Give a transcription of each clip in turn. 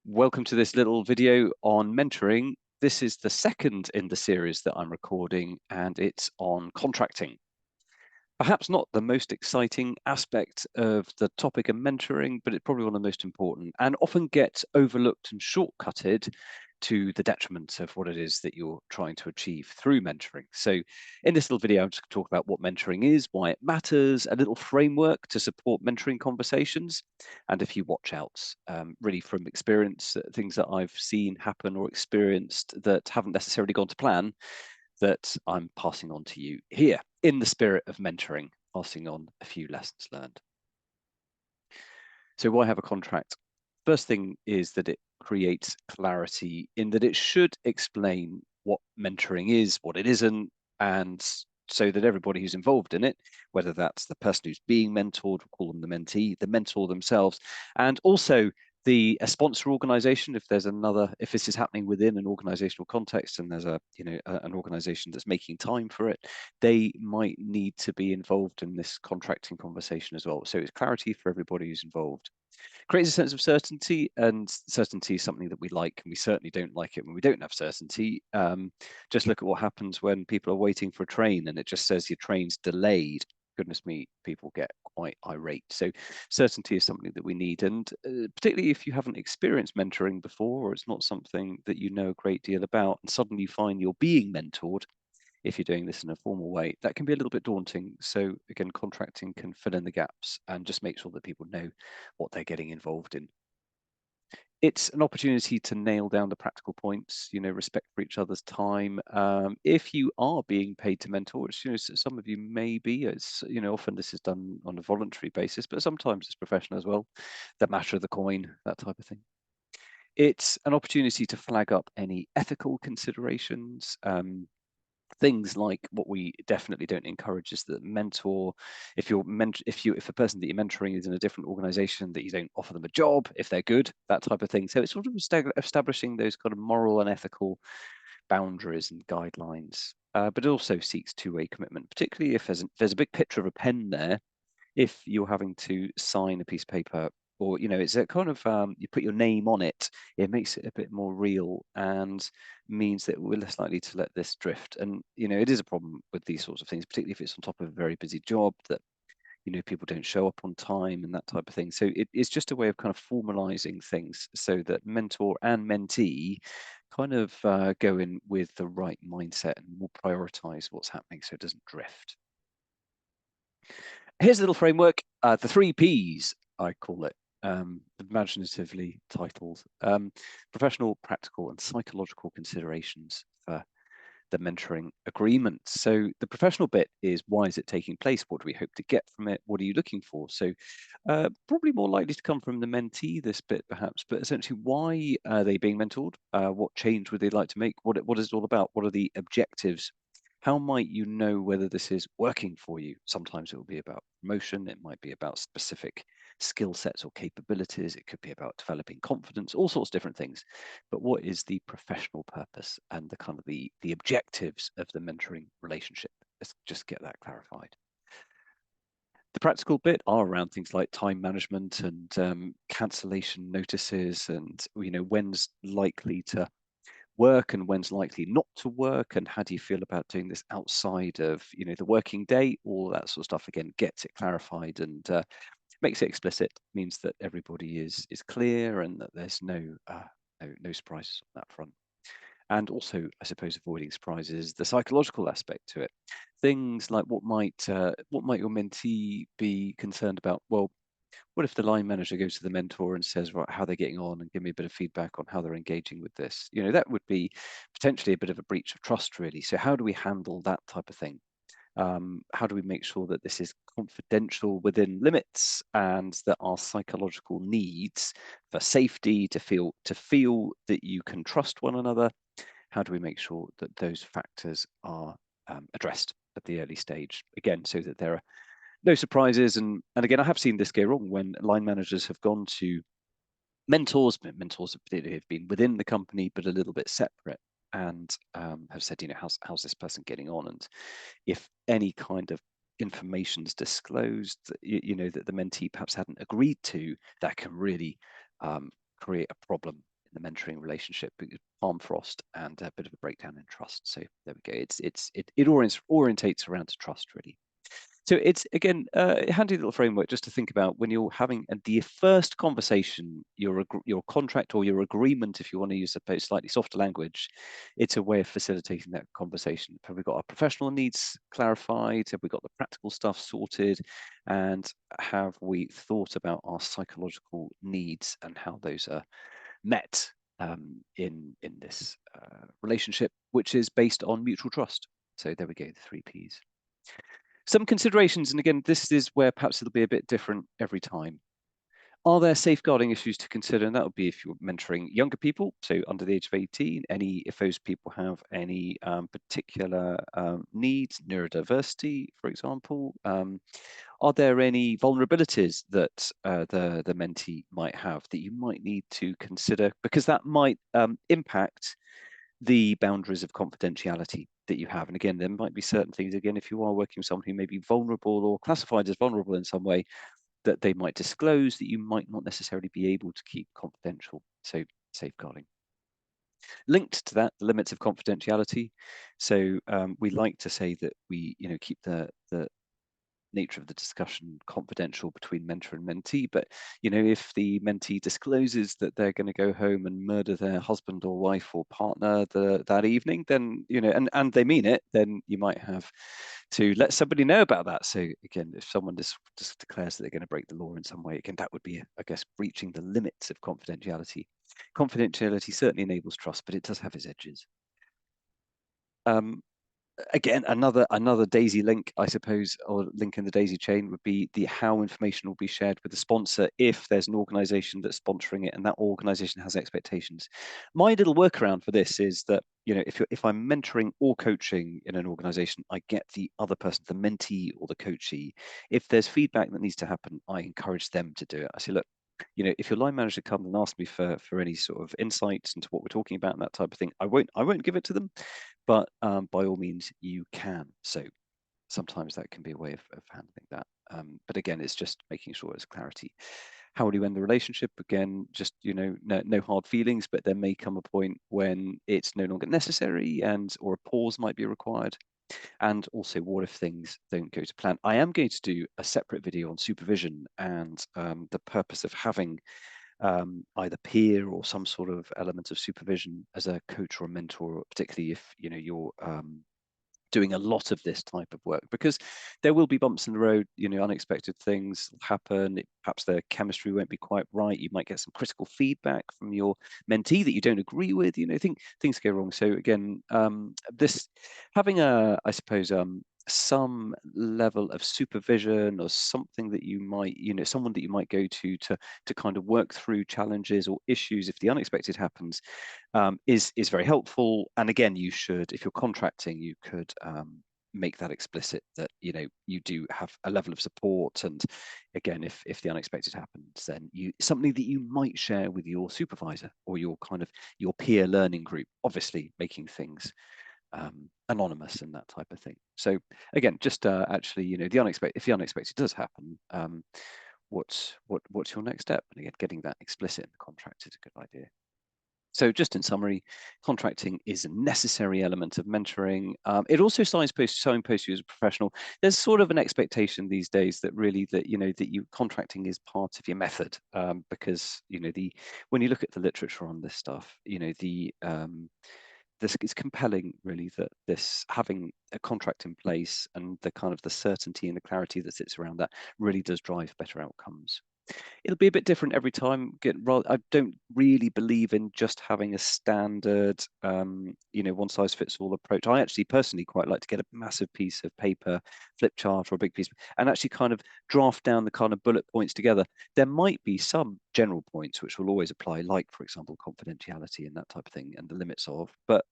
Welcome to this little video on mentoring. This is the second in the series that I'm recording, and it's on contracting. Perhaps not the most exciting aspect of the topic of mentoring, but it's probably one of the most important and often gets overlooked and shortcutted to the detriment of what it is that you're trying to achieve through mentoring. So in this little video, I'm just going to talk about what mentoring is, why it matters, a little framework to support mentoring conversations, and a few watch outs, really from experience, things that I've seen happen or experienced that haven't necessarily gone to plan, that I'm passing on to you here in the spirit of mentoring, passing on a few lessons learned. So why have a contract? First thing is that it creates clarity in that it should explain what mentoring is, what it isn't, and so that everybody who's involved in it, whether that's the person who's being mentored, we'll call them the mentee, the mentor themselves, and also the a sponsor organization, if this is happening within an organizational context and there's an organization that's making time for it, they might need to be involved in this contracting conversation as well. So it's clarity for everybody who's involved. Creates a sense of certainty, and certainty is something that we like, and we certainly don't like it when we don't have certainty. Just look at what happens when people are waiting for a train and it just says your train's delayed. Goodness me, people get quite irate. So certainty is something that we need, and particularly if you haven't experienced mentoring before, or it's not something that you know a great deal about, and suddenly you find you're being mentored, if you're doing this in a formal way, that can be a little bit daunting. So again, contracting can fill in the gaps and just make sure that people know what they're getting involved in. It's an opportunity to nail down the practical points, respect for each other's time. If you are being paid to mentor, which, some of you may be, often this is done on a voluntary basis, but sometimes it's professional as well. The matter of the coin, that type of thing. It's an opportunity to flag up any ethical considerations. Things like what we definitely don't encourage is that mentor, if a person that you're mentoring is in a different organization, that you don't offer them a job if they're good, that type of thing. So it's sort of establishing those kind of moral and ethical boundaries and guidelines. But it also seeks two-way commitment, particularly if there's a big picture of a pen there. If you're having to sign a piece of paper, or it's a kind of you put your name on it, it makes it a bit more real and means that we're less likely to let this drift. And it is a problem with these sorts of things, particularly if it's on top of a very busy job, that people don't show up on time and that type of thing. So it's just a way of kind of formalizing things so that mentor and mentee kind of go in with the right mindset and will prioritize what's happening so it doesn't drift. Here's a little framework, the 3 Ps, I call it, imaginatively titled, professional, practical, and psychological considerations for the mentoring agreement. So the professional bit is, why is it taking place? What do we hope to get from it? What are you looking for? So probably more likely to come from the mentee, this bit perhaps, but essentially, why are they being mentored? What change would they like to make? What is it all about? What are the objectives? How might you know whether this is working for you? Sometimes it will be about promotion. It might be about specific skill sets or capabilities. It could be about developing confidence, all sorts of different things. But what is the professional purpose and the kind of the objectives of the mentoring relationship? Let's just get that clarified. The practical bit are around things like time management and cancellation notices, and when's likely to work and when's likely not to work, and how do you feel about doing this outside of the working day. All that sort of stuff, again, gets it clarified and makes it explicit, means that everybody is clear and that there's no surprises on that front. And also, I suppose, avoiding surprises, the psychological aspect to it. Things like, what might your mentee be concerned about? Well, what if the line manager goes to the mentor and says, right, how they're getting on, and give me a bit of feedback on how they're engaging with this? That would be potentially a bit of a breach of trust, really. So how do we handle that type of thing? How do we make sure that this is confidential within limits, and that our psychological needs for safety, to feel that you can trust one another, how do we make sure that those factors are addressed at the early stage? Again, so that there are no surprises. And again, I have seen this go wrong when line managers have gone to mentors. Mentors have particularly have been within the company, but a little bit separate, and have said, how's this person getting on? And if any kind of information's disclosed, that the mentee perhaps hadn't agreed to, that can really create a problem in the mentoring relationship, palm frost and a bit of a breakdown in trust. So there we go. It orientates around to trust, really. So it's, again, a handy little framework just to think about when you're having the first conversation, your contract or your agreement, if you want to use a slightly softer language. It's a way of facilitating that conversation. Have we got our professional needs clarified? Have we got the practical stuff sorted? And have we thought about our psychological needs and how those are met in this relationship, which is based on mutual trust? So there we go, the 3 Ps. Some considerations, and again, this is where perhaps it'll be a bit different every time. Are there safeguarding issues to consider? And that would be if you're mentoring younger people, so under the age of 18, if those people have any particular needs, neurodiversity, for example. Are there any vulnerabilities that the mentee might have that you might need to consider? Because that might impact the boundaries of confidentiality that you have. And again, there might be certain things, again, if you are working with someone who may be vulnerable or classified as vulnerable in some way, that they might disclose that you might not necessarily be able to keep confidential. So safeguarding. Linked to that, the limits of confidentiality. So we like to say that we, keep the nature of the discussion confidential between mentor and mentee. But if the mentee discloses that they're going to go home and murder their husband or wife or partner that evening, then and they mean it, then you might have to let somebody know about that. So again, if someone just declares that they're going to break the law in some way, again, that would be, I guess, breaching the limits of confidentiality. Confidentiality certainly enables trust, but it does have its edges. Again, another daisy link, I suppose, or link in the daisy chain would be how information will be shared with the sponsor if there's an organization that's sponsoring it and that organization has expectations. My little workaround for this is that, if I'm mentoring or coaching in an organization, I get the other person, the mentee or the coachee. If there's feedback that needs to happen, I encourage them to do it. I say, look, if your line manager comes and asks me for any sort of insights into what we're talking about and that type of thing, I won't give it to them. But by all means, you can. So sometimes that can be a way of handling that. But again, it's just making sure there's clarity. How will you end the relationship? Again, just, no hard feelings, but there may come a point when it's no longer necessary or a pause might be required. And also, what if things don't go to plan? I am going to do a separate video on supervision and the purpose of having either peer or some sort of element of supervision as a coach or a mentor, particularly if you're doing a lot of this type of work, because there will be bumps in the road. Unexpected things happen. Perhaps the chemistry won't be quite right. You might get some critical feedback from your mentee that you don't agree with. Things go wrong. So again, this having I suppose, some level of supervision or something that you might, someone that you might go to kind of work through challenges or issues if the unexpected happens, is very helpful. And again, you should, if you're contracting, you could make that explicit that you do have a level of support. And again, if the unexpected happens, then something that you might share with your supervisor or your peer learning group, obviously making things anonymous and that type of thing. So again, just actually, if the unexpected does happen, what's your next step? And again, getting that explicit in the contract is a good idea. So just in summary, contracting is a necessary element of mentoring. It also signposts you as a professional. There's sort of an expectation these days that really that contracting is part of your method, because when you look at the literature on this stuff, this is compelling, really, that this having a contract in place and the kind of the certainty and the clarity that sits around that really does drive better outcomes. It'll be a bit different every time. I don't really believe in just having a standard, one size fits all approach. I actually personally quite like to get a massive piece of paper, flip chart, or a big piece, and actually kind of draft down the kind of bullet points together. There might be some general points which will always apply, like, for example, confidentiality and that type of thing, and the limits of. But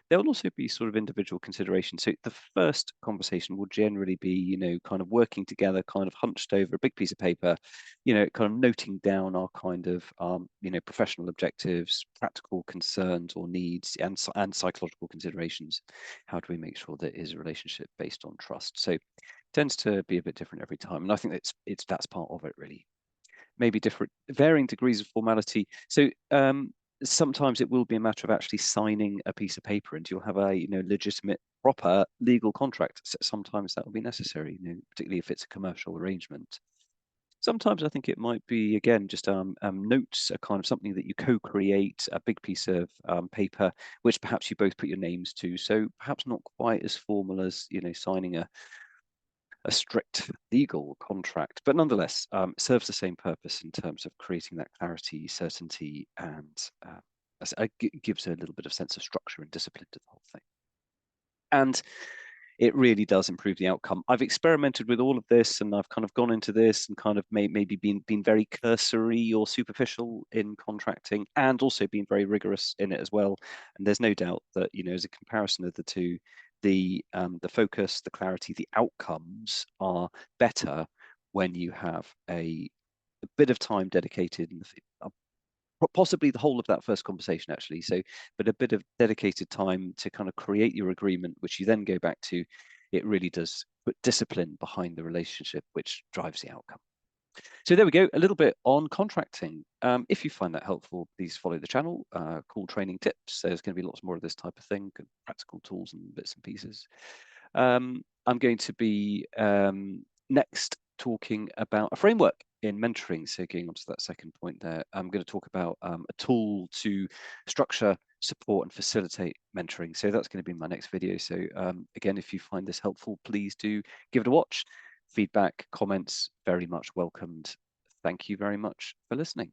there will also be sort of individual considerations. So the first conversation will generally be, kind of working together, kind of hunched over a big piece of paper, kind of noting down our kind of, professional objectives, practical concerns or needs, and psychological considerations. How do we make sure that it is a relationship based on trust? So it tends to be a bit different every time. And I think that's part of it, really. Maybe different, varying degrees of formality. So sometimes it will be a matter of actually signing a piece of paper, and you'll have a legitimate, proper legal contract. Sometimes that will be necessary, particularly if it's a commercial arrangement. Sometimes I think it might be, again, just notes, a kind of something that you co-create, a big piece of paper, which perhaps you both put your names to. So perhaps not quite as formal as signing a strict legal contract, but nonetheless serves the same purpose in terms of creating that clarity, certainty, and gives a little bit of sense of structure and discipline to the whole thing. And it really does improve the outcome. I've experimented with all of this, and I've kind of gone into this and kind of maybe been very cursory or superficial in contracting, and also been very rigorous in it as well. And there's no doubt that as a comparison of the two, the focus, the clarity, the outcomes are better when you have a bit of time dedicated in possibly the whole of that first conversation, actually. So, but a bit of dedicated time to kind of create your agreement, which you then go back to. It really does put discipline behind the relationship, which drives the outcome. So there we go, a little bit on contracting. If you find that helpful, please follow the channel. Cool training tips. There's going to be lots more of this type of thing, practical tools and bits and pieces. I'm going to be next talking about a framework in mentoring. So going on to that second point there, I'm going to talk about a tool to structure, support, and facilitate mentoring. So that's going to be my next video. So again, if you find this helpful, please do give it a watch. Feedback, comments, very much welcomed. Thank you very much for listening.